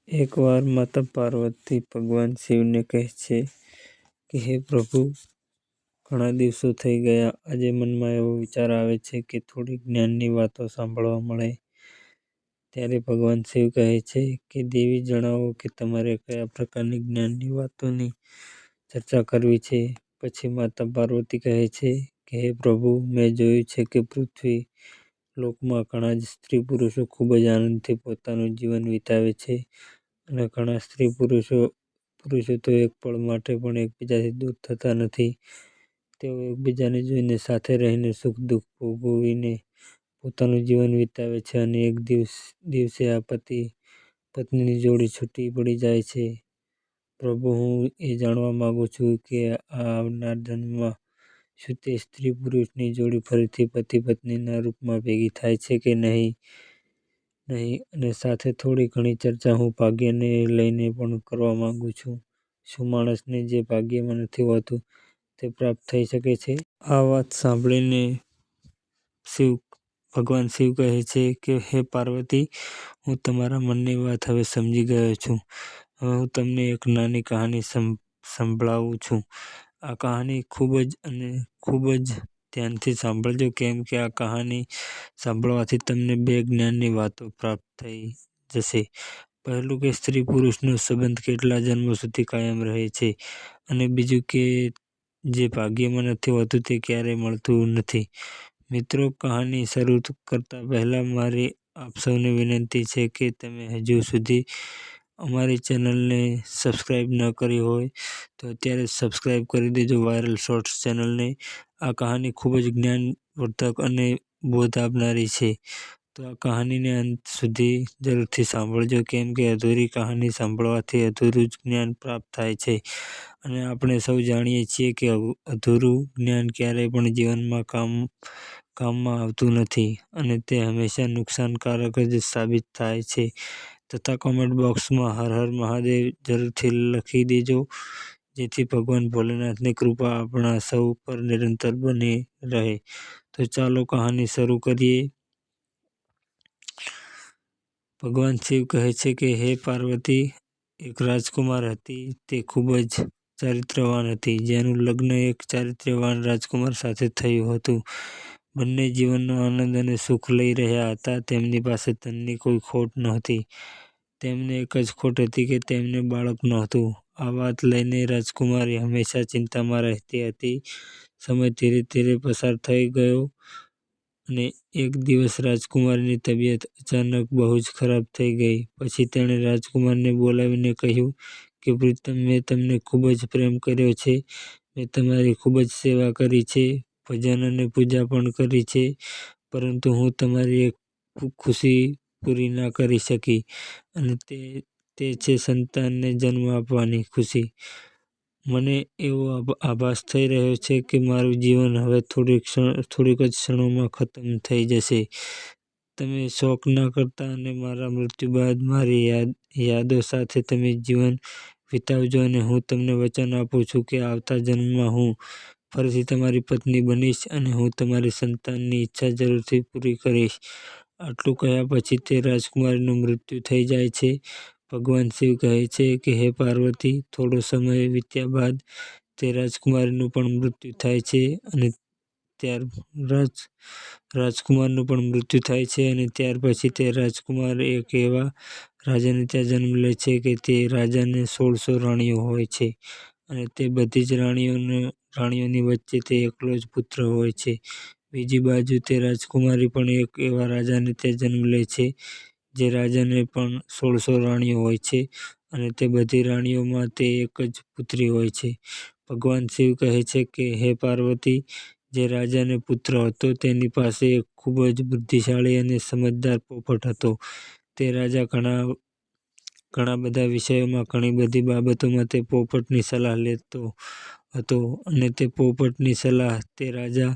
એકવાર માતા પાર્વતી ભગવાન શિવને કહે છે કે હે પ્રભુ, ઘણા દિવસો થઈ ગયા. આજે મનમાં એવો વિચાર આવે છે કે થોડી જ્ઞાનની વાતો સાંભળવા મળે. ત્યારે ભગવાન શિવ કહે છે કે દેવી, જણાવો કે તમારે કયા પ્રકારની જ્ઞાનની વાતોની ચર્ચા કરવી છે. પછી માતા પાર્વતી કહે છે કે હે પ્રભુ, મેં જોયું છે કે પૃથ્વી લોકમાં ઘણા જ સ્ત્રી પુરુષો ખૂબ જ આનંદથી પોતાનું જીવન વિતાવે છે અને ઘણા સ્ત્રી પુરુષો તો એક પળ માટે પણ એકબીજાથી દૂર થતા નથી. તેઓ એકબીજાને જોઈને સાથે રહીને સુખ દુઃખ ભોગવીને પોતાનું જીવન વિતાવે છે અને એક દિવસે આ પતિ પત્નીની જોડી છૂટી પડી જાય છે. પ્રભુ, હું એ જાણવા માંગુ છું કે આ આવનાર જન્મમાં શું તે સ્ત્રી પુરુષની જોડી ફરીથી પતિ પત્નીના રૂપમાં ભેગી થાય છે કે નહીં, અને સાથે થોડી ઘણી ચર્ચા હું ભાગ્યને લઈને પણ કરવા માંગુ છું. શું માણસને જે ભાગ્યમાં નથી હોતું તે પ્રાપ્ત થઈ શકે છે? આ વાત સાંભળીને ભગવાન શિવ કહે છે કે હે પાર્વતી, હું તમારા મનની વાત હવે સમજી ગયો છું. હવે હું તમને એક નાની કહાની સંભળાવું છું. આ કહાની ખૂબ જ ધ્યાનથી સાંભળજો, કેમ કે આ કહાની સાંભળવાથી તમને બે જ્ઞાનની વાતો પ્રાપ્ત થઈ જશે. પહેલું કે સ્ત્રી પુરુષનો સંબંધ કેટલા જન્મો સુધી કાયમ રહે છે, અને બીજું કે જે ભાગ્યમાં નથી હોતું તે ક્યારેય મળતું નથી. મિત્રો, કહાની શરૂ કરતા પહેલા મારી આપ સૌને વિનંતી છે કે તમે હજુ સુધી અમારી ચેનલને સબસ્ક્રાઈબ ન કરી હોય તો અત્યારે સબસ્ક્રાઈબ કરી દેજો, વાયરલ શોર્ટ્સ ચેનલને. આ કહાની ખૂબ જ જ્ઞાનવર્ધક અને બોધ આપનારી છે. તો આ કહાનીને અંત સુધી જરૂરથી સાંભળજો, કેમ કે અધૂરી કહાની સાંભળવાથી અધૂરું જ જ્ઞાન પ્રાપ્ત થાય છે. અને આપણે સૌ જાણીએ છીએ કે અધૂરું જ્ઞાન ક્યારેય પણ જીવનમાં કામમાં આવતું નથી અને તે હંમેશા નુકસાનકારક જ સાબિત થાય છે. તથા કોમેન્ટ બોક્સમાં હર હર મહાદેવ જરૂરથી લખી દેજો, જેથી ભગવાન ભોલેનાથની કૃપા આપણા સૌ પર નિરંતર બની રહે. તો ચાલો કહાની શરૂ કરીએ. ભગવાન શિવ કહે છે કે હે પાર્વતી, એક રાજકુમાર હતી. તે ખૂબ જ ચારિત્ર્યવાન હતી, જેનું લગ્ન એક ચારિત્ર્યવાન રાજકુમાર સાથે થયું હતું. બંને જીવનનો આનંદ અને સુખ લઈ રહ્યા હતા. તેમની પાસે ધનની કોઈ ખોટ નહોતી. તેમને એક જ ખોટ હતી કે તેમને બાળક નહોતું. આ વાત લઈને રાજકુમારી હંમેશા ચિંતામાં રહેતી હતી. સમય ધીરે ધીરે પસાર થઈ ગયો અને એક દિવસ રાજકુમારીની તબિયત અચાનક બહુ જ ખરાબ થઈ ગઈ. પછી તેણે રાજકુમારને બોલાવીને કહ્યું કે પ્રીતમ, મેં તમને ખૂબ જ પ્રેમ કર્યો છે. મેં તમારી ખૂબ જ સેવા કરી છે, ભજન અને પૂજા પણ કરી છે, પરંતુ હું તમારી એક ખુશી પૂરી ના કરી શકી, અને તે છે સંતાનને જન્મ આપવાની ખુશી. મને એવો આભાસ થઈ રહ્યો છે કે મારું જીવન હવે થોડીક જ ક્ષણોમાં ખતમ થઈ જશે. તમે શોક ના કરતા અને મારા મૃત્યુ બાદ મારી યાદો સાથે તમે જીવન વિતાવજો, અને હું તમને વચન આપું છું કે આવતા જન્મમાં હું ફરીથી તમારી પત્ની બનીશ અને હું તમારી સંતાનની ઈચ્છા જરૂરથી પૂરી કરીશ. આટલું કહ્યા પછી તે રાજકુમારીનું મૃત્યુ થઈ જાય છે. ભગવાન શિવ કહે છે કે હે પાર્વતી, થોડો સમય વીત્યા બાદ તે રાજકુમારીનું પણ મૃત્યુ થાય છે, અને ત્યાર પછી તે રાજકુમાર એક એવા રાજાને ત્યાં જન્મ લે છે કે તે રાજાને 1600 રાણીઓ હોય છે, અને તે બધી જ રાણીઓની વચ્ચે તે એકલો જ પુત્ર હોય છે. બીજી બાજુ તે રાજકુમારી પણ એક એવા રાજાને ત્યાં જન્મ લે છે, જે રાજાને પણ 1600 રાણીઓ હોય છે, અને તે બધી રાણીઓમાં તે એક જ પુત્રી હોય છે. ભગવાન શિવ કહે છે કે હે પાર્વતી, જે રાજાને પુત્ર હતો તેની પાસે એક ખૂબ જ બુદ્ધિશાળી અને સમજદાર પોપટ હતો. તે રાજા ઘણા બધા વિષયોમાં, ઘણી બધી બાબતોમાં તે પોપટની સલાહ લેતો હતો, અને તે પોપટની સલાહ તે રાજા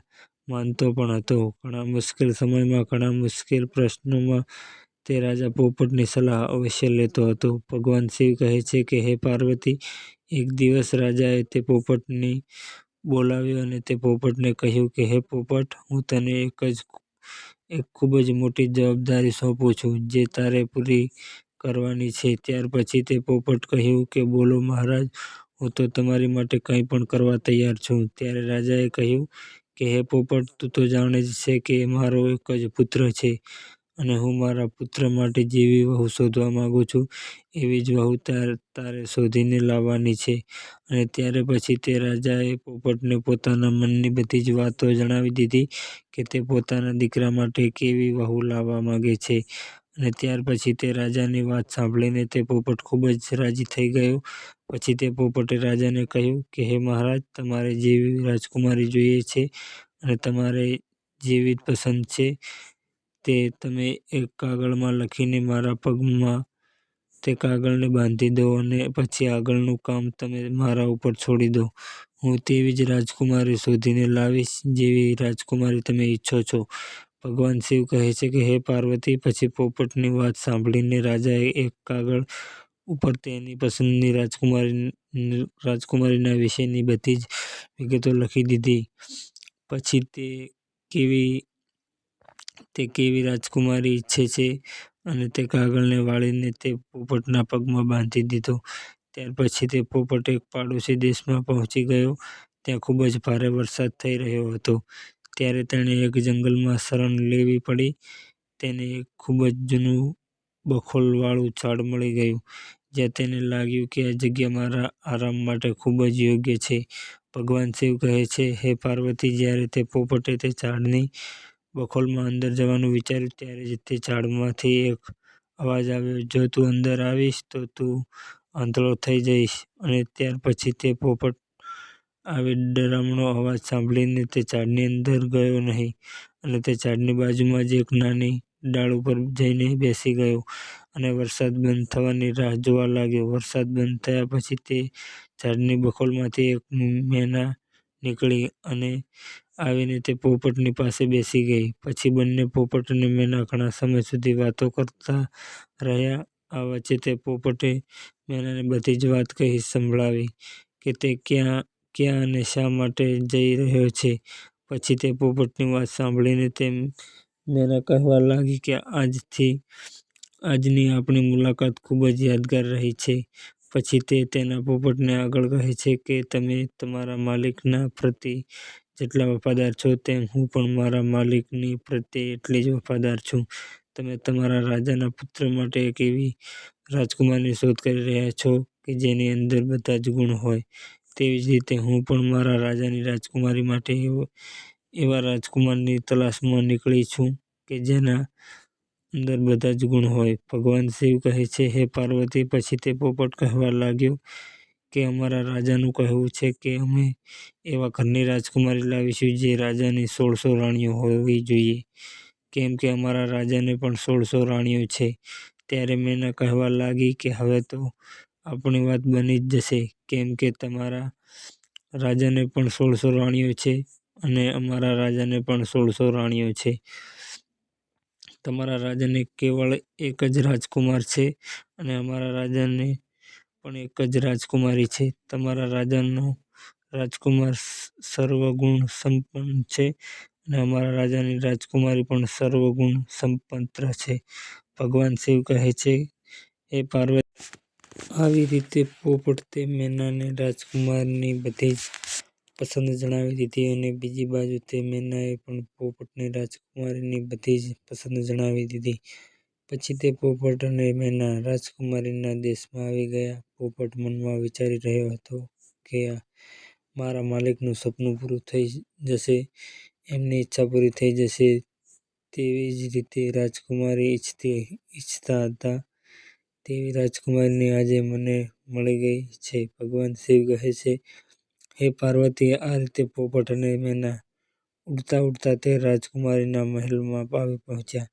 માનતો પણ હતો. ઘણા મુશ્કેલ સમયમાં, ઘણા મુશ્કેલ પ્રશ્નોમાં તે રાજા પોપટની સલાહ અવશ્ય લેતો હતો. ભગવાન શિવ કહે છે કે હે પાર્વતી, એક દિવસ રાજાએ તે પોપટને બોલાવ્યો અને તે પોપટને કહ્યું કે હે પોપટ, હું તને એક ખૂબ જ મોટી જવાબદારી સોંપું છું, જે તારે પૂરી કરવાની છે. ત્યાર પછી તે પોપટ કહ્યું કે બોલો મહારાજ, હું તો તમારી માટે કંઈ પણ કરવા તૈયાર છું. ત્યારે રાજાએ કહ્યું કે હે પોપટ, તું તો જાણે જ છે કે મારો એક જ પુત્ર છે અને હું મારા પુત્ર માટે જેવી વહુ શોધવા માંગુ છું એવી જ વહુ તારે શોધીને લાવવાની છે. અને ત્યારે પછી તે રાજાએ પોપટને પોતાના મનની બધી જ વાતો જણાવી દીધી કે તે પોતાના દીકરા માટે કેવી વહુ લાવવા માંગે છે. અને ત્યાર પછી તે રાજાની વાત સાંભળીને તે પોપટ ખૂબ જ રાજી થઈ ગયો. પછી તે પોપટે રાજાને કહ્યું કે હે મહારાજ, તમારે જેવી રાજકુમારી જોઈએ છે અને તમારે જેવી પસંદ છે તે તમે એક કાગળમાં લખીને મારા પગમાં તે કાગળને બાંધી દો અને પછી આગળનું કામ તમે મારા ઉપર છોડી દો. હું તેવી જ રાજકુમારી શોધીને લાવીશ જેવી રાજકુમારી તમે ઈચ્છો છો. ભગવાન શિવ કહે છે કે હે પાર્વતી, પછી પોપટની વાત સાંભળીને રાજાએ એક કાગળ ઉપર તેની પસંદની રાજકુમારીના વિશેની બધી જ વિગતો લખી દીધી. પછી તે કેવી રાજકુમારી ઈચ્છે છે અને તે કાગળને વાળીને તે પોપટના પગમાં બાંધી દીધો. ત્યાર પછી તે પોપટ એક પાડોશી દેશમાં પહોંચી ગયો. ત્યાં ખૂબ જ ભારે વરસાદ થઈ રહ્યો હતો. ત્યારે તેણે એક જંગલમાં શરણ લેવી પડી. તેને એક ખૂબ જ જૂનું બખોલવાળું ઝાડ મળી ગયું, જ્યાં તેને લાગ્યું કે આ જગ્યા મારા આરામ માટે ખૂબ જ યોગ્ય છે. ભગવાન શિવ કહે છે હે પાર્વતી, જ્યારે તે પોપટે તે ઝાડની બખોલમાં અંદર જવાનું વિચાર્યું ત્યારે જ તે ઝાડમાંથી એક અવાજ આવ્યો, જો તું અંદર આવીશ તો તું આંધળો થઈ જઈશ. અને ત્યાર પછી તે પોપટ આવી ડરામણો અવાજ સાંભળીને તે ઝાડની અંદર ગયો નહીં અને તે ઝાડની બાજુમાં જ એક નાની ડાળ ઉપર જઈને બેસી ગયો અને વરસાદ બંધ થવાની રાહ જોવા લાગ્યો. વરસાદ બંધ થયા પછી તે ઝાડની બખોલમાંથી એક મેના નીકળી અને આવીને તે પોપટની પાસે બેસી ગઈ. પછી બંને પોપટ અને મેના ઘણા સમય સુધી વાતો કરતા રહ્યા. આ વચ્ચે તે પોપટે મેનાને બધી જ વાત કહી સંભળાવી કે તે ક્યાં અને શા માટે જઈ રહ્યો છે. પછી તે પોપટની વાત સાંભળીને તે મેના કહેવા લાગી કે આજની આપણી મુલાકાત ખૂબ જ યાદગાર રહી છે. પછી તે તેના પોપટને આગળ કહે છે કે તમે તમારા માલિકના પ્રતિ જેટલા વફાદાર છો તેમ હું પણ મારા માલિકની પ્રત્યે એટલી જ વફાદાર છું. તમે તમારા રાજાના પુત્ર માટે એક એવી રાજકુમારની શોધ કરી રહ્યા છો કે જેની અંદર બધા જ ગુણ હોય. તેવી જ રીતે હું પણ મારા રાજાની રાજકુમારી માટે એવા રાજકુમારની તલાશમાં નીકળી છું કે જેના અંદર બધા જ ગુણ હોય. ભગવાન શિવ કહે છે હે પાર્વતી, પછી તે પોપટ કહેવા લાગ્યો કે અમારા રાજાનું કહેવું છે કે અમે એવા ઘરની રાજકુમારી લાવીશું જે રાજાની 1600 રાણીઓ હોવી જોઈએ, કેમ કે અમારા રાજાને પણ 1600 રાણીઓ છે. ત્યારે મેના કહેવા લાગી કે હવે તો આપણી વાત બની જ જશે, કેમ કે તમારા રાજાને પણ 1600 રાણીઓ છે અને અમારા રાજાને પણ 1600 રાણીઓ છે. તમારા રાજાને કેવળ એક જ રાજકુમાર છે અને અમારા રાજાને પણ એક જ રાજકુમારી છે. તમારા રાજાનો રાજકુમાર સર્વગુણ સંપન્ન છે અને અમારા રાજાની રાજકુમારી પણ સર્વગુણ સંપન્ન છે. ભગવાન શિવ કહે છે હે પાર્વતી, આવી રીતે પોપટે મેનાને રાજકુમારની બધી જ પસંદ જણાવી દીધી અને બીજી બાજુ તે મેનાએ પણ પોપટને રાજકુમારીની બધી જ પસંદ જણાવી દીધી. પછી તે પોપટ અને મેના રાજકુમારીના દેશમાં આવી ગયા. પોપટ મનમાં વિચારી રહ્યો હતો કે મારા માલિકનું સપનું પૂરું થઈ જશે, એમની ઈચ્છા પૂરી થઈ જશે તેવી જ રીતે રાજકુમારી ઈચ્છતા હતા તેવી રાજકુમારી આજે મને મળી ગઈ છે. ભગવાન શિવ કહે છે હે પાર્વતી, આ રીતે પોપટ અને મેના ઉડતા ઉડતા તે રાજકુમારીના મહેલમાં આવી પહોંચ્યા.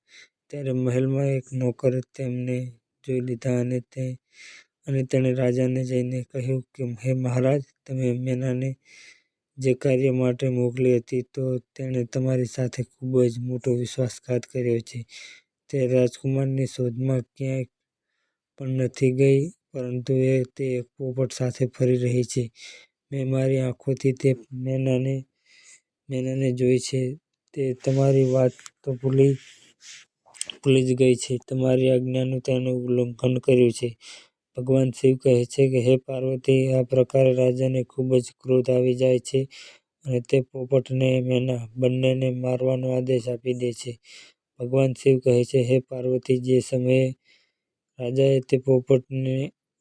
ત્યારે મહેલમાં એક નોકરે તેમને જોઈ લીધા અને તેણે રાજાને જઈને કહ્યું કે હે મહારાજ, તમે મેનાને જે કાર્ય માટે મોકલી હતી તો તેણે તમારી સાથે ખૂબ જ મોટો વિશ્વાસઘાત કર્યો છે. તે રાજકુમારની શોધમાં ક્યાંય પણ નથી ગઈ, પરંતુ તે એક પોપટ સાથે ફરી રહી છે. મેં મારી આંખોથી તે મેનાને જોઈ છે. તે તમારી વાત તો ભૂલી મોકલી જ ગઈ છે. તમારી આજ્ઞાનું તેણે ઉલ્લંઘન કર્યું છે. ભગવાન શિવ કહે છે કે હે પાર્વતી, આ પ્રકારે રાજાને ખૂબ જ ક્રોધ આવી જાય છે અને તે પોપટ અને મેના બંનેને મારવાનો આદેશ આપી દે છે. ભગવાન શિવ કહે છે, હે પાર્વતી, જે સમયે રાજાએ તે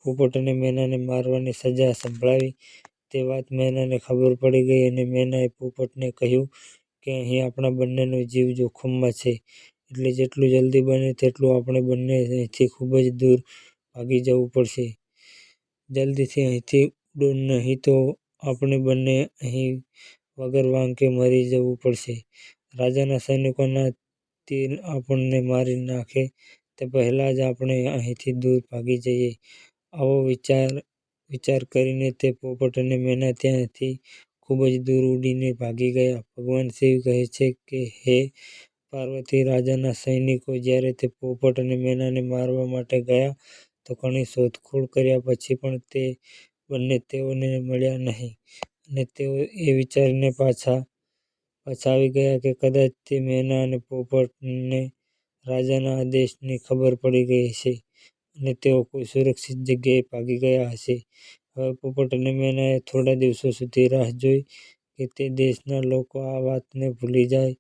પોપટ અને મેનાને મારવાની સજા સંભળાવી તે વાત મેનાને ખબર પડી ગઈ અને મેનાએ પોપટને કહ્યું કે અહીં આપણા બંનેનો જીવ જોખમમાં છે, એટલે જેટલું જલ્દી બને તેટલું આપણે બંને અહીંથી ખૂબ જ દૂર ભાગી જવું પડશે. જલ્દીથી અહીંથી ઉડો, નહીં તો આપણે બંને અહીં વગર વાંકે મરી જવું પડશે. રાજાના સૈનિકોના તીર આપણને મારી નાખે તે પહેલાં જ આપણે અહીંથી દૂર ભાગી જઈએ. આવો વિચાર કરીને તે પોપટ અને મેના ત્યાંથી ખૂબ જ દૂર ઉડીને ભાગી ગયા. ભગવાન શિવ કહે છે કે હે પાર્વતી, રાજાના સૈનિકો જ્યારે તે પોપટ અને મેનાને મારવા માટે ગયા તો ઘણી શોધખોળ કર્યા પછી પણ તે બંને તેઓને મળ્યા નહીં અને તેઓ એ વિચારીને પાછા આવી ગયા કે કદાચ તે મેના અને પોપટને રાજાના આદેશની ખબર પડી ગઈ હશે અને તેઓ કોઈ સુરક્ષિત જગ્યાએ ભાગી ગયા હશે. હવે પોપટ અને મેનાએ થોડા દિવસો સુધી રાહ જોઈ કે તે દેશના લોકો આ વાતને ભૂલી જાય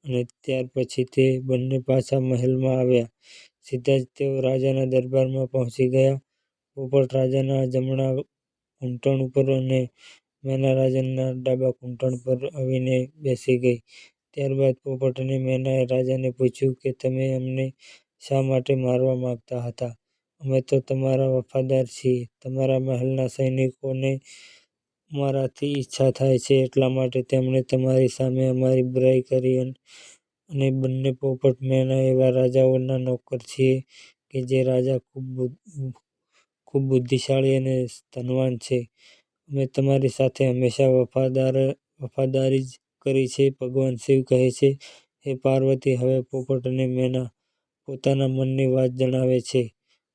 અને ત્યાર પછી તે બંને પાછા મહેલમાં આવ્યા. સીધા જ તેઓ રાજાના દરબારમાં પહોંચી ગયા. પોપટ રાજાના જમણા ઘૂંટણ ઉપર અને મેના રાજાના ડાબા ઘૂંટણ પર આવીને બેસી ગઈ. ત્યારબાદ પોપટ અને મેનાએ રાજાને પૂછ્યું કે તમે અમને શા માટે મારવા માંગતા હતા? અમે તો તમારા વફાદાર છીએ. તમારા મહેલના સૈનિકોને અમારાથી ઈચ્છા થાય છે એટલા માટે તેમણે તમારી સામે અમારી બુરાઈ કરી અને બંને પોપટ મેના એવા રાજાઓના નોકર છીએ કે જે રાજા ખૂબ બુદ્ધિશાળી અને ધનવાન છે. અમે તમારી સાથે હંમેશા વફાદારી જ કરી છે. ભગવાન શિવ કહે છે, હે પાર્વતી, હવે પોપટ અને મેના પોતાના મનની વાત જણાવે છે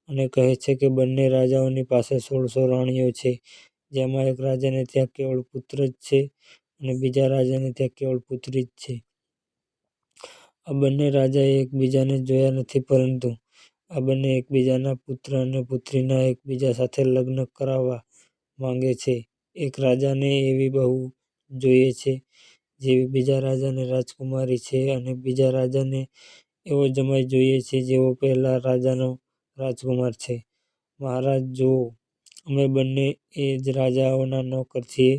અને કહે છે કે બંને રાજાઓની પાસે 1600 રાણીઓ છે, જેમાં એક રાજાને ત્યાં કેવળ પુત્ર જ છે અને બીજા રાજાને ત્યાં કેવળ પુત્રી જ છે. આ બંને રાજાએ એકબીજાને જોયા નથી, પરંતુ આ બંને એકબીજાના પુત્ર અને પુત્રીના એકબીજા સાથે લગ્ન કરાવવા માંગે છે. એક રાજાને એવી બહુ જોઈએ છે જેવી બીજા રાજાને રાજકુમારી છે અને બીજા રાજાને એવો જમાઈ જોઈએ છે જેવો પહેલા રાજાનો રાજકુમાર છે. મહારાજ જુઓ, અમે બંને એ જ રાજાઓના નોકર છીએ.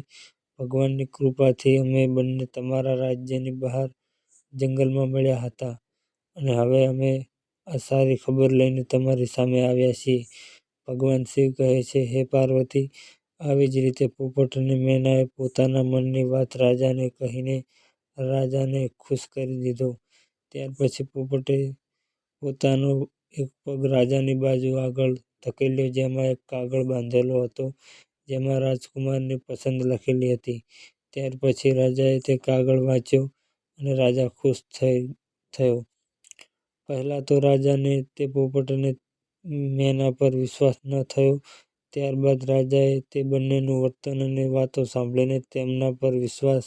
ભગવાનની કૃપાથી અમે બંને તમારા રાજ્યની બહાર જંગલમાં મળ્યા હતા અને હવે અમે આ સારી ખબર લઈને તમારી સામે આવ્યા છીએ. ભગવાન શિવ કહે છે, હે પાર્વતી, આવી જ રીતે પોપટ અને મેનાએ પોતાના મનની વાત રાજાને કહીને રાજાને ખુશ કરી દીધો. ત્યાર પછી પોપટે પોતાનો એક પગ રાજાની બાજુ આગળ ધકેલ્યો, જેમાં એક કાગળ બાંધેલો હતો, જેમાં રાજકુમારની પસંદ લખેલી હતી. ત્યાર પછી રાજાએ તે કાગળ વાંચ્યો અને રાજા ખુશ થયો. પહેલાં તો રાજાને તે પોપટ અને મેના પર વિશ્વાસ ન થયો. ત્યારબાદ રાજાએ તે બંનેનું વર્તન અને વાતો સાંભળીને તેમના પર વિશ્વાસ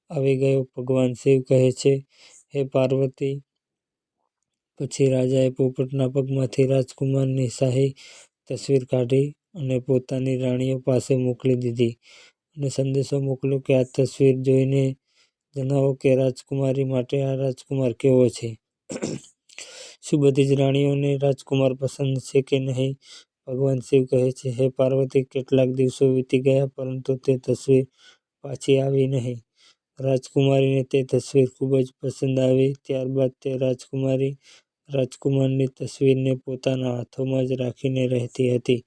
આવી ગયો. ભગવાન શિવ કહે છે, હે પાર્વતી, પછી રાજાએ પોપટના પગમાંથી રાજકુમારની શાહી તસવીર કાઢી અને પોતાની રાણીઓ પાસે મોકલી દીધી અને સંદેશો મોકલ્યો કે આ તસવીર જોઈને જણાવો કે રાજકુમારી માટે આ રાજકુમાર કેવો છે. શું બધી જ રાણીઓને રાજકુમાર પસંદ છે કે નહીં? ભગવાન શિવ કહે છે, હે પાર્વતી, કેટલાક દિવસો વીતી ગયા પરંતુ તે તસવીર પાછી આવી નહીં. રાજકુમારીને તે તસવીર ખૂબ જ પસંદ આવી. ત્યારબાદ તે રાજકુમારી રાજકુમારની તસવીરને પોતાના હાથોમાં જ રાખીને રહેતી હતી.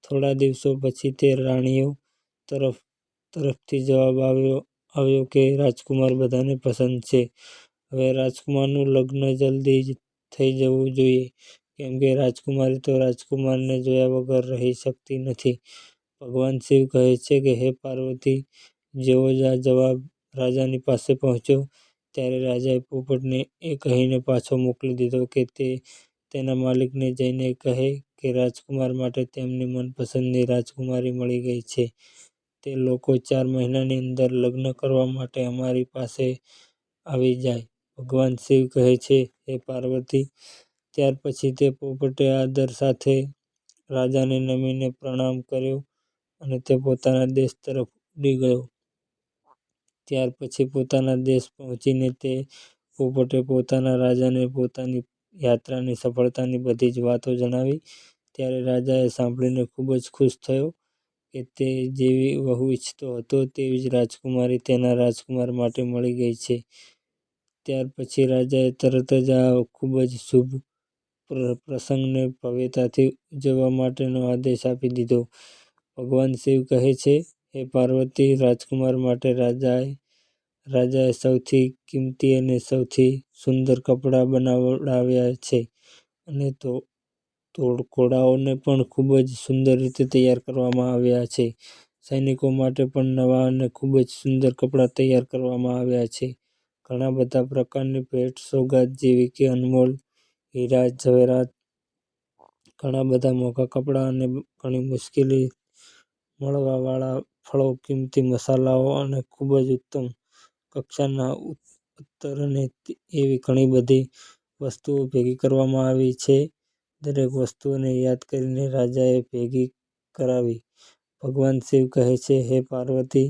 થોડા દિવસો પછી તે રાણીઓ તરફથી જવાબ આવ્યો કે રાજકુમાર બધાને પસંદ છે. હવે રાજકુમારનું લગ્ન જલ્દી જ થઈ જવું જોઈએ, કેમ કે રાજકુમારી તો રાજકુમારને જોયા વગર રહી શકતી નથી. ભગવાન શિવ કહે છે કે હે પાર્વતી, જેવો જ આ જવાબ રાજાની પાસે પહોંચ્યો ત્યારે રાજાએ પોપટને એ કહીને પાછો મોકલી દીધો કે તે તેના માલિકને જઈને કહે કે રાજકુમાર માટે તેમની મનપસંદની રાજકુમારી મળી ગઈ છે. તે લોકો 4 મહિનાની અંદર લગ્ન કરવા માટે અમારી પાસે આવી જાય. ભગવાન શિવ કહે છે, હે પાર્વતી, ત્યાર પછી તે પોપટે આદર સાથે રાજાને નમીને પ્રણામ કર્યો અને તે પોતાના દેશ તરફ ઉડી ગયો. ત્યાર પછી પોતાના દેશ પહોંચીને તે પોપટે પોતાના રાજાને પોતાની યાત્રાની સફળતાની બધી જ વાતો જણાવી. ત્યારે રાજાએ સાંભળીને ખૂબ જ ખુશ થયો કે તે જેવી વહુ ઈચ્છતો હતો તેવી જ રાજકુમારી તેના રાજકુમાર માટે મળી ગઈ છે. ત્યાર પછી રાજાએ તરત જ આ ખૂબ જ શુભ પ્રસંગને ભવ્યતાથી ઉજવવા માટેનો આદેશ આપી દીધો. ભગવાન શિવ કહે છે, હે પાર્વતી, રાજકુમાર માટે રાજાએ સૌથી કિંમતી અને સૌથી સુંદર કપડાં બનાવડાવ્યા છે અને ઘોડાઓને પણ ખૂબ જ સુંદર રીતે તૈયાર કરવામાં આવ્યા છે. સૈનિકો માટે પણ નવા અને ખૂબ જ સુંદર કપડાં તૈયાર કરવામાં આવ્યા છે. ઘણા બધા પ્રકારની ભેટ સોગાદ જેવી કે અનમોલ હીરા જવેરાત, ઘણા બધા મોંઘા કપડાં અને ઘણી મુશ્કેલી મળવાવાળા ફળો, કિંમતી મસાલાઓ અને ખૂબ જ ઉત્તમ કક્ષાના અત્તર અને એવી ઘણી બધી વસ્તુઓ ભેગી કરવામાં આવી છે. દરેક વસ્તુઓને યાદ કરીને રાજાએ ભેગી કરાવી. ભગવાન શિવ કહે છે, હે પાર્વતી,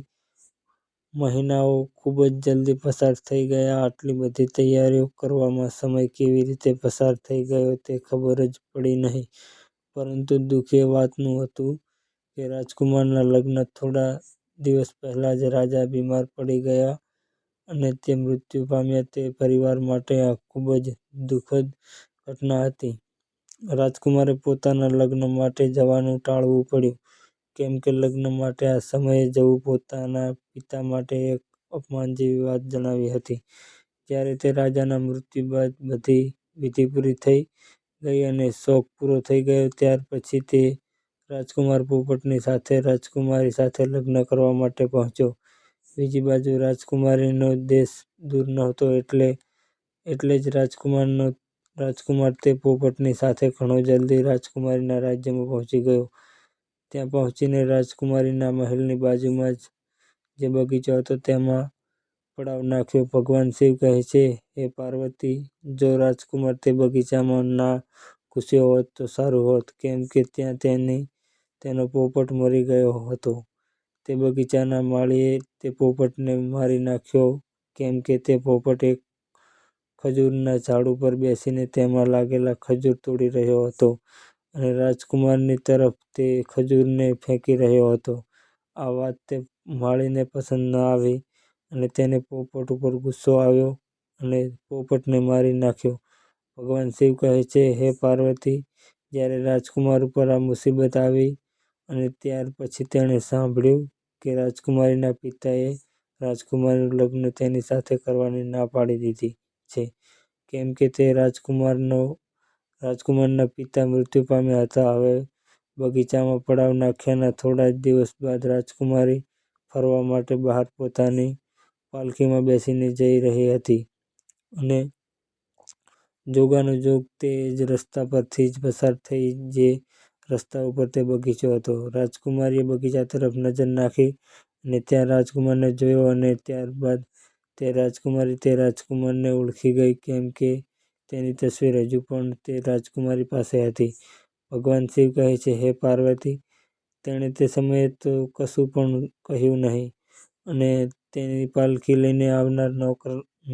મહિનાઓ ખૂબ જ જલ્દી પસાર થઈ ગયા. આટલી બધી તૈયારીઓ કરવામાં સમય કેવી રીતે પસાર થઈ ગયો તે ખબર જ પડી નહીં. પરંતુ દુઃખ એ વાતનું હતું કે રાજકુમારના લગ્ન થોડા દિવસ પહેલાં જ રાજા બીમાર પડી ગયા અને તે મૃત્યુ પામ્યા. તે પરિવાર માટે આ ખૂબ જ દુઃખદ ઘટના હતી. રાજકુમારે પોતાના લગ્ન માટે જવાનું ટાળવું પડ્યું, કેમ કે લગ્ન માટે આ સમયે જવું પોતાના પિતા માટે એક અપમાન જેવી વાત જણાવી હતી. જ્યારે તે રાજાના મૃત્યુ બાદ બધી વિધિ પૂરી થઈ ગઈ અને શોક પૂરો થઈ ગયો ત્યાર પછી તે રાજકુમાર પોપટની સાથે રાજકુમારી સાથે લગ્ન કરવા માટે પહોંચ્યો. બીજી બાજુ રાજકુમારીનો દેશ દૂર નહોતો એટલે જ રાજકુમાર તે પોપટની સાથે ઘણો જલ્દી રાજકુમારીના રાજ્યમાં પહોંચી ગયો. ત્યાં પહોંચીને રાજકુમારીના મહેલની બાજુમાં જ જે બગીચો હતો તેમાં પડાવ નાખ્યો. ભગવાન શિવ કહે છે, હે પાર્વતી, જો રાજકુમાર તે બગીચામાં ના ઘૂસ્યો હોત તો સારું હોત, કેમ કે ત્યાં તેનો પોપટ મરી ગયો હતો. તે બગીચાના માળીએ તે પોપટને મારી નાખ્યો, કેમ કે તે પોપટ એક ખજૂરના ઝાડ ઉપર બેસીને તેમાં લાગેલા ખજૂર તોડી રહ્યો હતો અને રાજકુમારની તરફ તે ખજૂરને ફેંકી રહ્યો હતો. આ વાત તે માળીને પસંદ ન આવી અને તેને પોપટ ઉપર ગુસ્સો આવ્યો અને પોપટને મારી નાખ્યો. ભગવાન શિવ કહે છે, હે પાર્વતી, જ્યારે રાજકુમાર ઉપર આ મુસીબત આવી અને ત્યાર પછી તેણે સાંભળ્યું કે રાજકુમારીના પિતાએ રાજકુમારીનું લગ્ન તેની સાથે કરવાની ના પાડી દીધી છે, કેમ કે તે રાજકુમારના પિતા મૃત્યુ પામ્યા હતા. હવે બગીચામાં પડાવ નાખ્યાના થોડા જ દિવસ બાદ રાજકુમારી ફરવા માટે બહાર પોતાની પાલખીમાં બેસીને જઈ રહી હતી અને જોગાનો જોગ તે જ રસ્તા પરથી જ પસાર થઈ જે રસ્તા ઉપર તે બગીચો હતો. રાજકુમારીએ બગીચા તરફ નજર નાખી અને ત્યાં રાજકુમારને જોયો અને ત્યારબાદ તે રાજકુમારને ઓળખી ગઈ, કેમ કે તેની તસવીર હજુ પણ તે રાજકુમારી પાસે હતી. ભગવાન શિવ કહે છે, હે પાર્વતી, તેણે તે સમયે તો કશું પણ કહ્યું નહીં અને તેની પાલખી લઈને આવનાર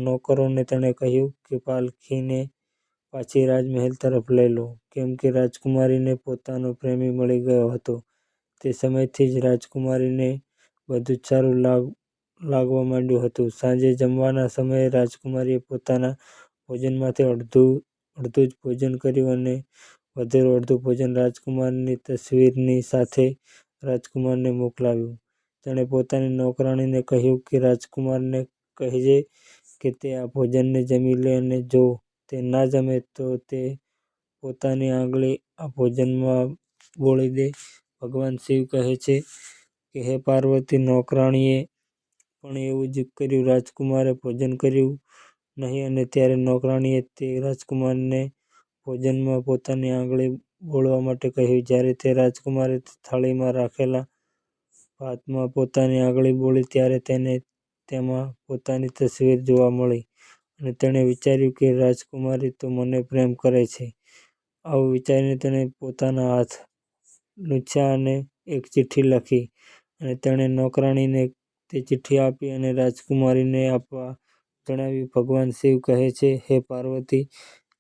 નોકરોને તેણે કહ્યું કે પાલખીને પાછી રાજમહેલ તરફ લઈ લો, કેમ કે રાજકુમારીને પોતાનો પ્રેમી મળી ગયો હતો. તે સમયથી જ રાજકુમારીને બધું જ સારું લાગવા માંડ્યું હતું. સાંજે જમવાના સમયે રાજકુમારીએ પોતાના ભોજનમાંથી અડધું જ ભોજન કર્યું અને વધેલું અડધું ભોજન રાજકુમારની તસવીરની સાથે રાજકુમારને મોકલાવ્યું. તેણે પોતાની નોકરાણીને કહ્યું કે રાજકુમારને કહેજે કે તે આ ભોજનને જમી લે અને જો તે ના જમે તો તે પોતાની આંગળી આ ભોજનમાં બોળી દે. ભગવાન શિવ કહે છે કે હે પાર્વતી, નોકરાણીએ પણ એવું જ કર્યું. રાજકુમારે ભોજન કર્યું નહીં અને ત્યારે નોકરાણીએ તે રાજકુમારને ભોજનમાં પોતાની આંગળી બોળવા માટે કહ્યું. જ્યારે તે રાજકુમારે થાળીમાં રાખેલા ભાતમાં પોતાની આંગળી બોળી ત્યારે તેને તેમાં પોતાની તસવીર જોવા મળી અને તેણે વિચાર્યું કે રાજકુમારી તો મને પ્રેમ કરે છે, આવું વિચારીને તેણે પોતાના હાથ લૂછ્યા અને એક ચિઠ્ઠી લખી અને તેણે નોકરાણીને તે ચિઠ્ઠી આપી અને રાજકુમારીને આપવા જણાવ્યું. ભગવાન શિવ કહે છે, હે પાર્વતી,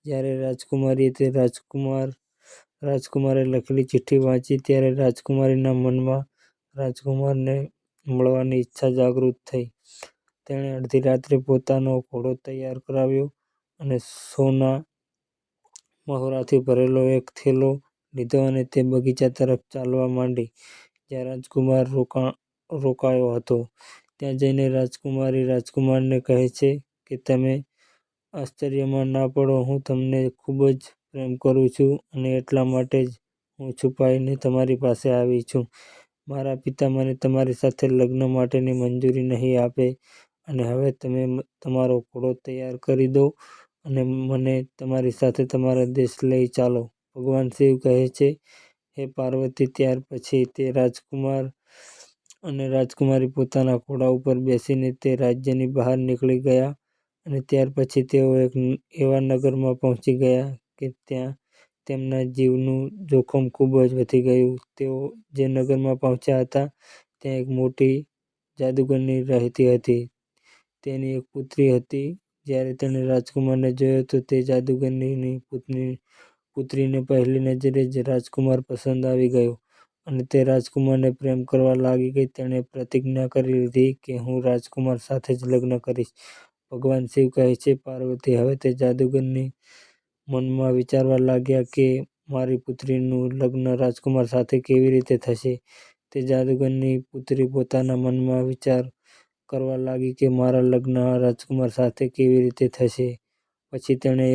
જ્યારે રાજકુમારીએ તે રાજકુમારે લખેલી ચિઠ્ઠી વાંચી ત્યારે રાજકુમારીના મનમાં રાજકુમારને મળવાની ઈચ્છા જાગૃત થઈ. તેણે અડધી રાત્રે પોતાનો ઘોડો તૈયાર કરાવ્યો અને સોના મહોરાથી ભરેલો એક થેલો લીધો અને તે બગીચા તરફ ચાલવા માંડી, જ્યાં રાજકુમાર રોકાયો હતો. ત્યાં જઈને રાજકુમારી રાજકુમારને કહે છે કે તમે આશ્ચર્યમાં ના પડો, હું તમને ખૂબ જ પ્રેમ કરું છું અને એટલા માટે જ હું છુપાઈને તમારી પાસે આવી છું. મારા પિતા મને તમારી સાથે લગ્ન માટેની મંજૂરી નહીં આપે અને હવે તમે તમારો ઘોડો તૈયાર કરી દો અને મને તમારી સાથે તમારા દેશ લઈ ચાલો. ભગવાન શિવ કહે છે, હે પાર્વતી, ત્યાર પછી તે રાજકુમાર અને રાજકુમારી પોતાના ઘોડા ઉપર બેસીને તે રાજ્યની બહાર નીકળી ગયા અને ત્યાર પછી તેઓ એક એવા નગરમાં પહોંચી ગયા કે ત્યાં તેમના જીવનું જોખમ ખૂબ જ વધી ગયું. તેઓ જે નગરમાં પહોંચ્યા હતા ત્યાં એક મોટી જાદુગરની રહેતી હતી. તેની એક પુત્રી હતી. જ્યારે તેણે રાજકુમારને જોયો તો તે જાદુગરની પુત્રીને પહેલી નજરે જ રાજકુમાર પસંદ આવી ગયો અને તે રાજકુમારને પ્રેમ કરવા લાગી ગઈ. તેણે પ્રતિજ્ઞા કરી લીધી કે હું રાજકુમાર સાથે જ લગ્ન કરીશ. ભગવાન શિવ કહે છે, પાર્વતી, હવે તે જાદુગરની મનમાં વિચારવા લાગ્યા કે મારી પુત્રીનું લગ્ન રાજકુમાર સાથે કેવી રીતે થશે. તે જાદુગરની પુત્રી પોતાના મનમાં વિચાર કરવા લાગી કે મારા લગ્ન આ રાજકુમાર સાથે કેવી રીતે થશે. પછી તેણે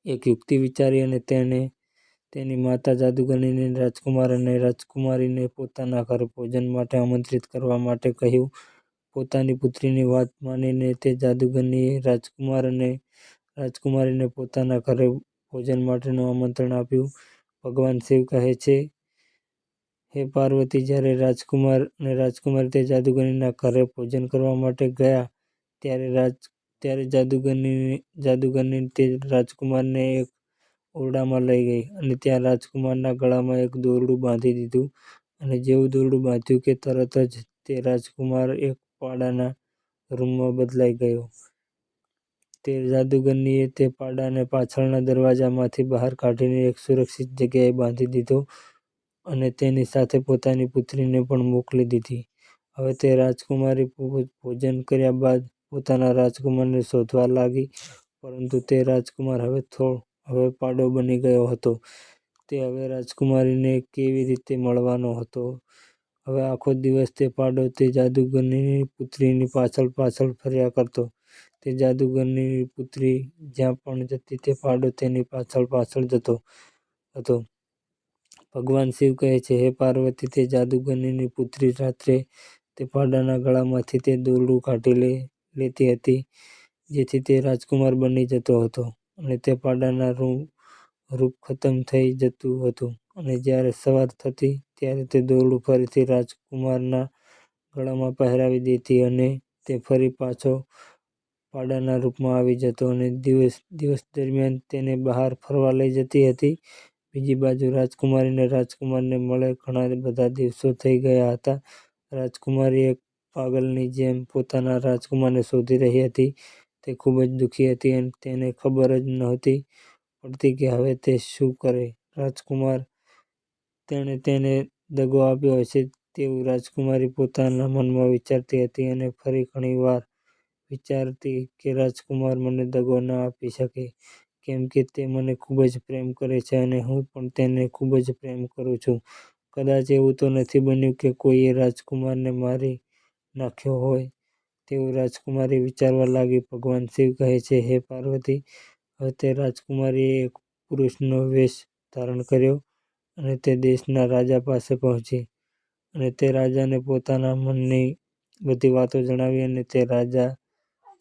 એક યુક્તિ વિચારી અને તેણે તેની માતા જાદુગરનીને રાજકુમાર અને રાજકુમારીને પોતાના ઘરે ભોજન માટે આમંત્રિત કરવા માટે કહ્યું. પોતાની પુત્રીની વાત માનીને તે જાદુગરનીએ રાજકુમાર અને રાજકુમારીને પોતાના ઘરે ભોજન માટેનું આમંત્રણ આપ્યું. ભગવાન શિવ કહે છે, હે પાર્વતી, જ્યારે રાજકુમાર અને રાજકુમારી તે જાદુગરનીના ઘરે ભોજન કરવા માટે ગયા ત્યારે જાદુગરની તે રાજકુમારને એક ઓરડામાં લઈ ગઈ અને ત્યાં રાજકુમારના ગળામાં એક દોરડું બાંધી દીધું અને જેવું દોરડું બાંધ્યું કે તરત જ તે રાજકુમાર એક પાડાના રૂપમાં બદલાઈ ગયો. તે જાદુગરનીએ તે પાડાને પાછળના દરવાજામાંથી બહાર કાઢીને એક સુરક્ષિત જગ્યાએ બાંધી દીધો અને તેની સાથે પોતાની પુત્રીને પણ મોકલી દીધી. હવે તે રાજકુમારી ભોજન કર્યા બાદ પોતાના રાજકુમારને શોધવા લાગી, પરંતુ તે રાજકુમાર હવે પાડો બની ગયો હતો. તે હવે રાજકુમારીને કેવી રીતે મળવાનો હતો. હવે આખો દિવસ તે પાડો તે જાદુગરની પુત્રીની પાછળ ફર્યા કરતો. તે જાદુગરની પુત્રી જ્યાં પણ જતી તે પાડો તેની પાછળ જતો હતો. ભગવાન શિવ કહે છે, હે પાર્વતી, તે જાદુગરની પુત્રી રાત્રે તે પાડાના ગળામાંથી તે દોરડું કાઢી લેતી હતી, જેથી તે રાજકુમાર બની જતો હતો અને તે પાડાના રૂપ ખતમ થઈ જતું હતું અને જ્યારે સવાર થતી ત્યારે તે દોરડું ફરીથી રાજકુમારના ગળામાં પહેરાવી દેતી અને તે ફરી પાછો પાડાના રૂપમાં આવી જતો અને દિવસ દરમિયાન તેને બહાર ફરવા લઈ જતી હતી. બીજી બાજુ રાજકુમારી અને રાજકુમારને મળે ઘણા બધા દિવસો થઈ ગયા હતા. રાજકુમારી એક પાગલની જેમ પોતાના રાજકુમારને શોધી રહી હતી. તે ખૂબ જ દુઃખી હતી અને તેને ખબર જ નહોતી પડતી કે હવે તે શું કરે. તેણે તેને દગો આપ્યો હશે તેવું રાજકુમારી પોતાના મનમાં વિચારતી હતી અને ફરી ઘણી વાર વિચારતી કે રાજકુમાર મને દગો ન આપી શકે, કેમ કે તે મને ખૂબ જ પ્રેમ કરે છે અને હું પણ તેને ખૂબ જ પ્રેમ કરું છું. કદાચ એવું તો નથી બન્યું કે કોઈએ રાજકુમારને મારી નાખ્યો હોય, તેવું રાજકુમારી વિચારવા લાગી. ભગવાન શિવ કહે છે, હે પાર્વતી, હવે તે રાજકુમારીએ એક પુરુષનો વેશ ધારણ કર્યો અને તે દેશના રાજા પાસે પહોંચી અને તે રાજાને પોતાના મનની બધી વાતો જણાવી અને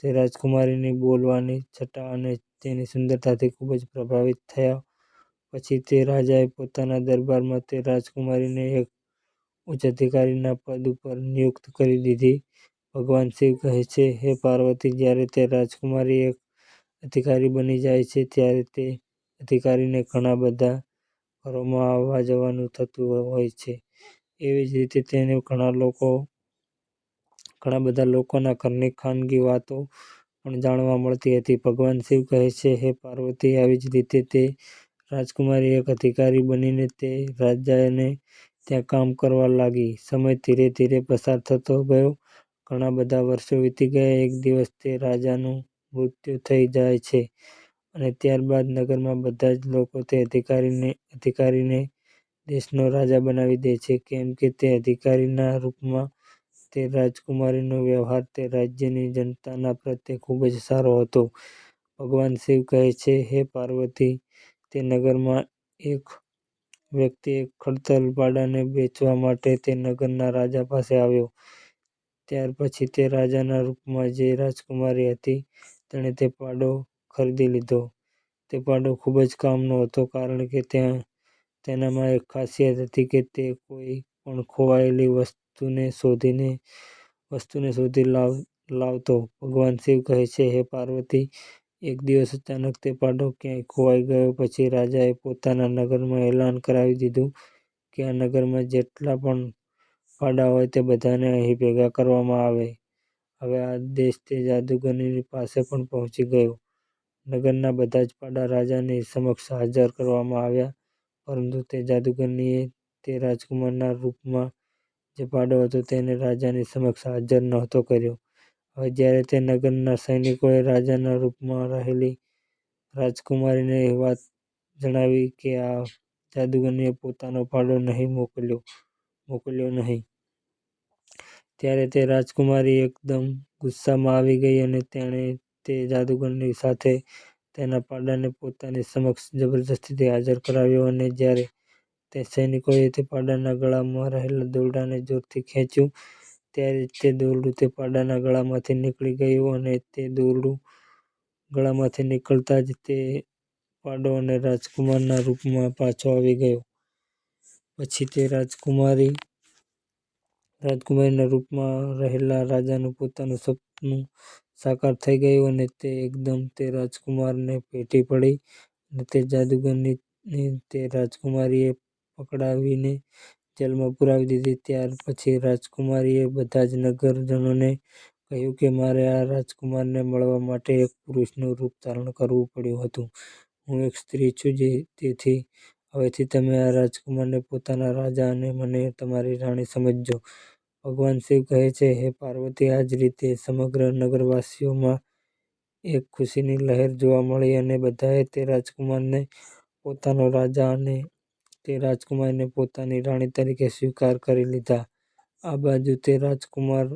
તે રાજકુમારીની બોલવાની છટા અને તેની સુંદરતાથી ખૂબ જ પ્રભાવિત થયા. પછી તે રાજાએ પોતાના દરબારમાં તે રાજકુમારીને એક ઉચ્ચ અધિકારીના પદ ઉપર નિયુક્ત કરી દીધી. ભગવાન શિવ કહે છે, હે પાર્વતી, જ્યારે તે રાજકુમારી એક અધિકારી બની જાય છે ત્યારે તે અધિકારીને ઘણા બધા ઘરોમાં આવવા જવાનું થતું હોય છે. એવી જ રીતે તેને ઘણા બધા લોકોના ઘરની ખાનગી વાતો પણ જાણવા મળતી હતી. ભગવાન શિવ કહે છે, હે પાર્વતી, આવી જ રીતે તે રાજકુમારી એક અધિકારી બનીને તે રાજાને ત્યાં કામ કરવા લાગી. સમય ધીરે ધીરે પસાર થતો ગયો. ઘણા બધા વર્ષો વીતી ગયા. એક દિવસ તે રાજાનું મૃત્યુ થઈ જાય છે અને ત્યારબાદ નગરમાં બધા જ લોકો તે અધિકારીને દેશનો રાજા બનાવી દે છે, કેમ કે તે અધિકારીના રૂપમાં તે રાજકુમારીનો વ્યવહાર તે રાજ્યની જનતાના પ્રત્યે ખૂબ જ સારો હતો. ભગવાન શિવ કહે છે, હે પાર્વતી, તે નગરમાં એક વ્યક્તિ એક ખડતલ પાડાને વેચવા માટે તે નગરના રાજા પાસે આવ્યો. ત્યાર પછી તે રાજાના રૂપમાં જે રાજકુમારી હતી તેણે તે પાડો ખરીદી લીધો. તે પાડો ખૂબ જ કામનો હતો, કારણ કે તેનામાં એક ખાસિયત હતી કે તે કોઈ પણ ખોવાયેલી વસ્તુને શોધી લાવતો. ભગવાન શિવ કહે છે, હે પાર્વતી, એક દિવસ અચાનક તે પાડો ક્યાંય ખોવાઈ ગયો. પછી રાજાએ પોતાના નગરમાં એલાન કરાવી દીધું કે આ નગરમાં જેટલા પણ પાડા હોય તે બધાને અહીં ભેગા કરવામાં આવે. હવે આ આદેશ તે જાદુગરની પાસે પણ પહોંચી ગયો. નગરના બધા જ પાડા રાજાની સમક્ષ હાજર કરવામાં આવ્યા, પરંતુ તે જાદુગરનીએ તે રાજકુમારના રૂપમાં જે પાડો હતો તેને રાજાની સમક્ષ હાજર નહોતો કર્યો. હવે જ્યારે તે નગરના સૈનિકોએ રાજાના રૂપમાં રહેલી રાજકુમારીને એ વાત જણાવી કે આ જાદુગરનીએ પોતાનો પાડો મોકલ્યો નહીં, ત્યારે તે રાજકુમારી એકદમ ગુસ્સામાં આવી ગઈ અને તેણે તે જાદુગરની સાથે તેના પાડાને પોતાની સમક્ષ જબરજસ્તીથી હાજર કરાવ્યો. અને જ્યારે તે સૈનિકોએ તે પાડાના ગળામાં રહેલા દોરડાને જોરથી ખેંચ્યું, ત્યારે જ તે દોરડું તે પાડાના ગળામાંથી નીકળી ગયું અને તે દોરડું ગળામાંથી નીકળતા જ તે પાડો અને રાજકુમારના રૂપમાં પાછો આવી ગયો. પછી તે રાજકુમારીના રૂપમાં રહેલા રાજાનું પોતાનું સપનું સાકાર થઈ ગયું અને તે એકદમ તે રાજકુમારને ભેટી પડી અને તે જાદુગરને તે રાજકુમારીએ પકડાવીને જેલમાં પુરાવી દીધી. ત્યાર પછી રાજકુમારીએ બધા જ નગરજનોને કહ્યું કે મારે આ રાજકુમારને મળવા માટે એક પુરુષનું રૂપ ધારણ કરવું પડ્યું હતું. હું એક સ્ત્રી છું, તેથી હવેથી તમે આ રાજકુમારને પોતાના રાજા અને મને તમારી રાણી સમજજો. ભગવાન શિવ કહે છે, હે પાર્વતી, આ જ રીતે સમગ્ર નગરવાસીઓમાં એક ખુશીની લહેર જોવા મળી અને બધાએ તે રાજકુમારને પોતાનો રાજા અને તે રાજકુમારીને પોતાની રાણી તરીકે સ્વીકાર કરી લીધા. આ બાજુ તે રાજકુમાર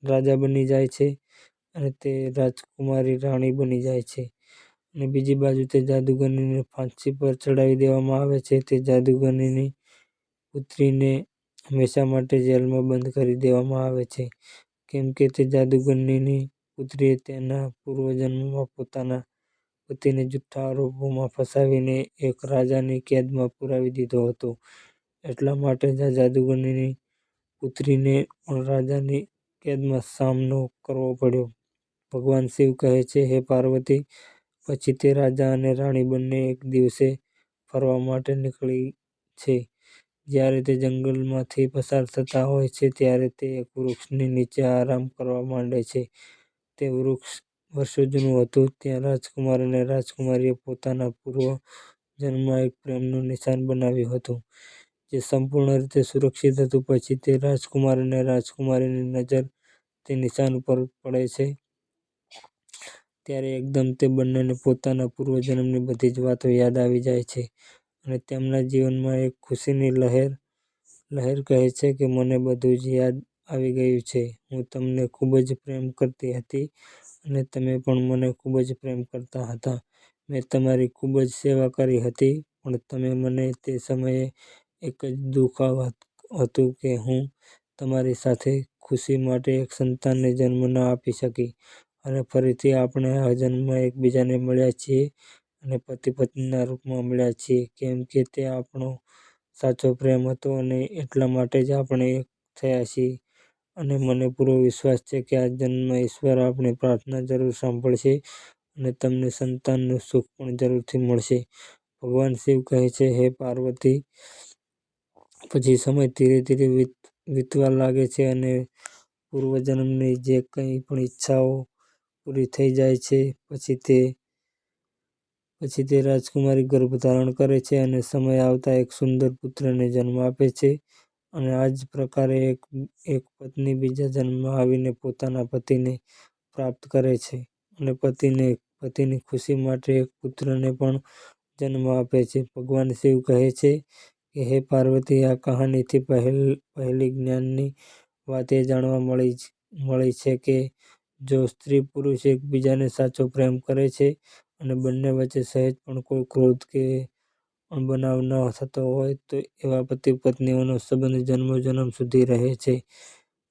રાજા બની જાય છે અને તે રાજકુમારી રાણી બની જાય છે, અને બીજી બાજુ તે જાદુગરનીને ફાંસી પર ચડાવી દેવામાં આવે છે. તે જાદુગરની પુત્રીને હંમેશા માટે જેલમાં બંધ કરી દેવામાં આવે છે, કેમ કે તે જાદુગરની પુત્રીએ તેના પૂર્વજન્મમાં પોતાના પતિને જૂઠ્ઠા આરોપોમાં ફસાવીને એક રાજાની કેદમાં પુરાવી દીધો હતો. એટલા માટે જ આ જાદુગરની પુત્રીને પણ રાજાની કેદમાં સામનો કરવો પડ્યો. ભગવાન શિવ કહે છે, હે પાર્વતી, પછી તે રાજા અને રાણી બંને એક દિવસે ફરવા માટે નીકળે છે. જ્યારે તે જંગલમાંથી પસાર થતા હોય છે, ત્યારે તે એક વૃક્ષની નીચે આરામ કરવા માંડે છે. તે વૃક્ષ વર્ષો જૂનું હતું. ત્યાં રાજકુમાર અને રાજકુમારીએ પોતાના પૂર્વજન્મમાં એક પ્રેમનું નિશાન બનાવ્યું હતું, જે સંપૂર્ણ રીતે સુરક્ષિત હતું. પછી તે રાજકુમાર અને રાજકુમારીની નજર તે નિશાન ઉપર પડે છે. ત્યારે એકદમ તે બંનેને પોતાના પૂર્વજન્મની બધી જ વાતો યાદ આવી જાય છે અને તેમના જીવનમાં એક ખુશીની લહેર કહે છે કે મને બધું જ યાદ આવી ગયું છે. હું તમને ખૂબ જ પ્રેમ કરતી હતી અને તમે પણ મને ખૂબ જ પ્રેમ કરતા હતા. મેં તમારી ખૂબ જ સેવા કરી હતી, પણ તમે મને તે સમયે એક જ દુઃખ હતું કે હું તમારી સાથે ખુશી માટે એક સંતાનને જન્મ ન આપી શકી. અને ફરીથી આપણે આ જન્મમાં એકબીજાને મળ્યા છીએ અને પતિ પત્નીના રૂપમાં મળ્યા છીએ, કેમ કે તે આપણો સાચો પ્રેમ હતો અને એટલા માટે જ આપણે એક થયા છીએ. અને મને પૂરો વિશ્વાસ છે કે આ જન્મમાં ઈશ્વર આપણી પ્રાર્થના જરૂર સાંભળશે અને તમને સંતાનનું સુખ પણ જરૂરથી મળશે. ભગવાન શિવ કહે છે, હે પાર્વતી, પછી સમય ધીરે ધીરે વીતવા લાગે છે અને પૂર્વજન્મની જે કંઈ પણ ઈચ્છાઓ પૂરી થઈ જાય છે. પછી તે રાજકુમારી ગર્ભ ધારણ કરે છે અને સમય આવતા એક સુંદર પુત્રને જન્મ આપે છે. અને આ જ પ્રકારે એક પત્ની બીજા જન્મમાં આવીને પોતાના પતિને પ્રાપ્ત કરે છે અને પતિની ખુશી માટે એક પુત્રને પણ જન્મ આપે છે. ભગવાન શિવ કહે છે કે હે પાર્વતી, આ કહાનીથી પહેલી જ્ઞાનની વાત એ જાણવા મળી છે કે જો સ્ત્રી પુરુષ એકબીજાને સાચો પ્રેમ કરે છે અને બંને વચ્ચે સહેજ પણ કોઈ ક્રોધ કે અણબનાવ ન થતો હોય તો એવા પતિ પત્નીઓનો સંબંધ જન્મો જન્મ સુધી રહે છે.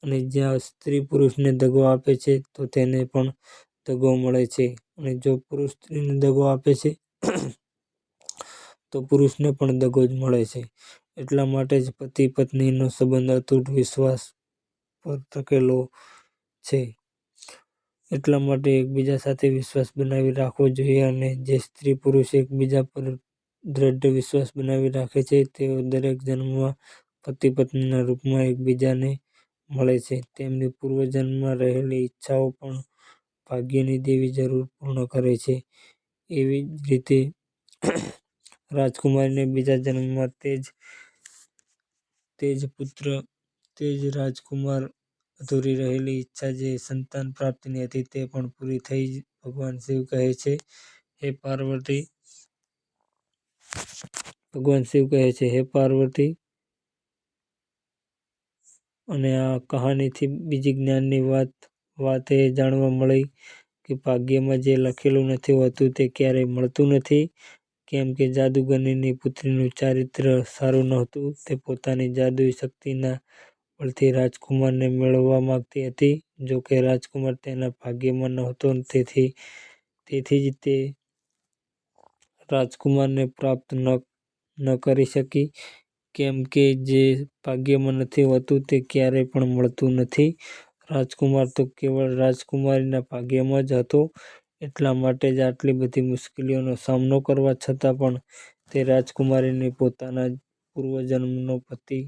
અને જ્યાં સ્ત્રી પુરુષને દગો આપે છે તો તેને પણ દગો મળે છે, અને જો પુરુષ સ્ત્રીને દગો આપે છે તો પુરુષને પણ દગો જ મળે છે. એટલા માટે જ પતિ પત્નીનો સંબંધ અતૂટ વિશ્વાસ પર ટકેલો છે. એટલા માટે એકબીજા સાથે વિશ્વાસ બનાવી રાખવો જોઈએ, અને જે સ્ત્રી પુરુષ એકબીજા પર દ્રઢ વિશ્વાસ બનાવી રાખે છે તેઓ દરેક જન્મમાં પતિ પત્નીના રૂપમાં એકબીજાને મળે છે. તેમની પૂર્વજન્મમાં રહેલી ઈચ્છાઓ પણ ભાગ્યની દેવી જરૂર પૂર્ણ કરે છે. એવી જ રીતે રાજકુમારીને બીજા જન્મમાં તે જ રાજકુમાર અધૂરી રહેલી ઈચ્છા જે સંતાન પ્રાપ્તિની હતી તે પણ પૂરી થઈ. ભગવાન શિવ કહે છે, હે પાર્વતી, અને આ કહાનીથી બીજી જ્ઞાનની વાત એ જાણવા મળી કે ભાગ્યમાં જે લખેલું નથી હોતું તે ક્યારેય મળતું નથી. કેમ કે જાદુગરની પુત્રીનું ચારિત્ર સારું નહોતું. તે પોતાની જાદુઈ શક્તિના બળથી રાજકુમારને મેળવવા માંગતી હતી. જો કે રાજકુમાર તેના ભાગ્યમાં નહોતો, તેથી જ તે રાજકુમારને પ્રાપ્ત ન કરી શકી. કેમ કે જે ભાગ્યમાં નથી હોતું તે ક્યારેય પણ મળતું નથી. રાજકુમાર તો કેવળ રાજકુમારીના ભાગ્યમાં જ હતો. એટલા માટે જ આટલી બધી મુશ્કેલીઓનો સામનો કરવા છતાં પણ તે રાજકુમારીને પોતાના પૂર્વજન્મનો પતિ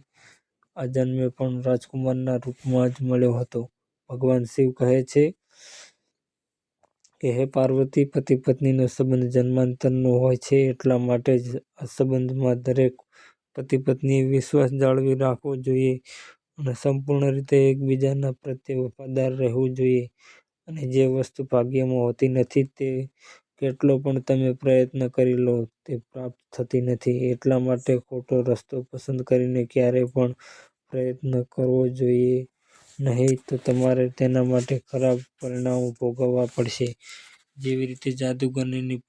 આ જન્મે પણ રાજકુમારના રૂપમાં જ મળ્યો હતો. ભગવાન શિવ કહે છે કે હે પાર્વતી, પતિ પત્નીનો સંબંધ જન્માંતરનો હોય છે. એટલા માટે જ આ સંબંધમાં દરેક પતિ પત્નીએ વિશ્વાસ જાળવી રાખવો જોઈએ અને સંપૂર્ણ રીતે એકબીજાના પ્રત્યે વફાદાર રહેવું જોઈએ. અને જે વસ્તુ ભાગ્યમાં હોતી નથી તે કેટલો પણ તમે પ્રયત્ન કરી લો તે પ્રાપ્ત થતી નથી. એટલા માટે ખોટો રસ્તો પસંદ કરીને ક્યારેય પણ પ્રયત્ન કરવો જોઈએ નહીં, તો તમારે તેના માટે ખરાબ પરિણામો ભોગવવા પડશે. જેવી રીતે જાદુગરની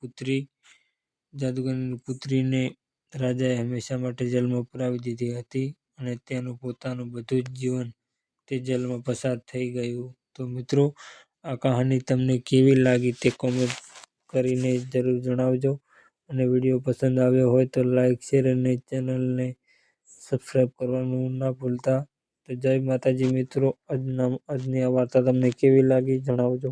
પુત્રીને રાજાએ હંમેશા માટે જેલમાં પુરાવી દીધી હતી અને તેનું પોતાનું બધું જ જીવન તે જેલમાં પસાર થઈ ગયું. તો મિત્રો, આ કહાની તમને કેવી લાગી તે કોમેન્ટ કરીને જરૂર જણાવજો. અને વિડીયો પસંદ આવ્યો હોય તો લાઈક, શેર અને ચેનલને સબસ્ક્રાઈબ કરવાનું ના ભૂલતા. તો જય માતાજી મિત્રો, આજની આ વાર્તા તમને કેવી લાગી જણાવજો.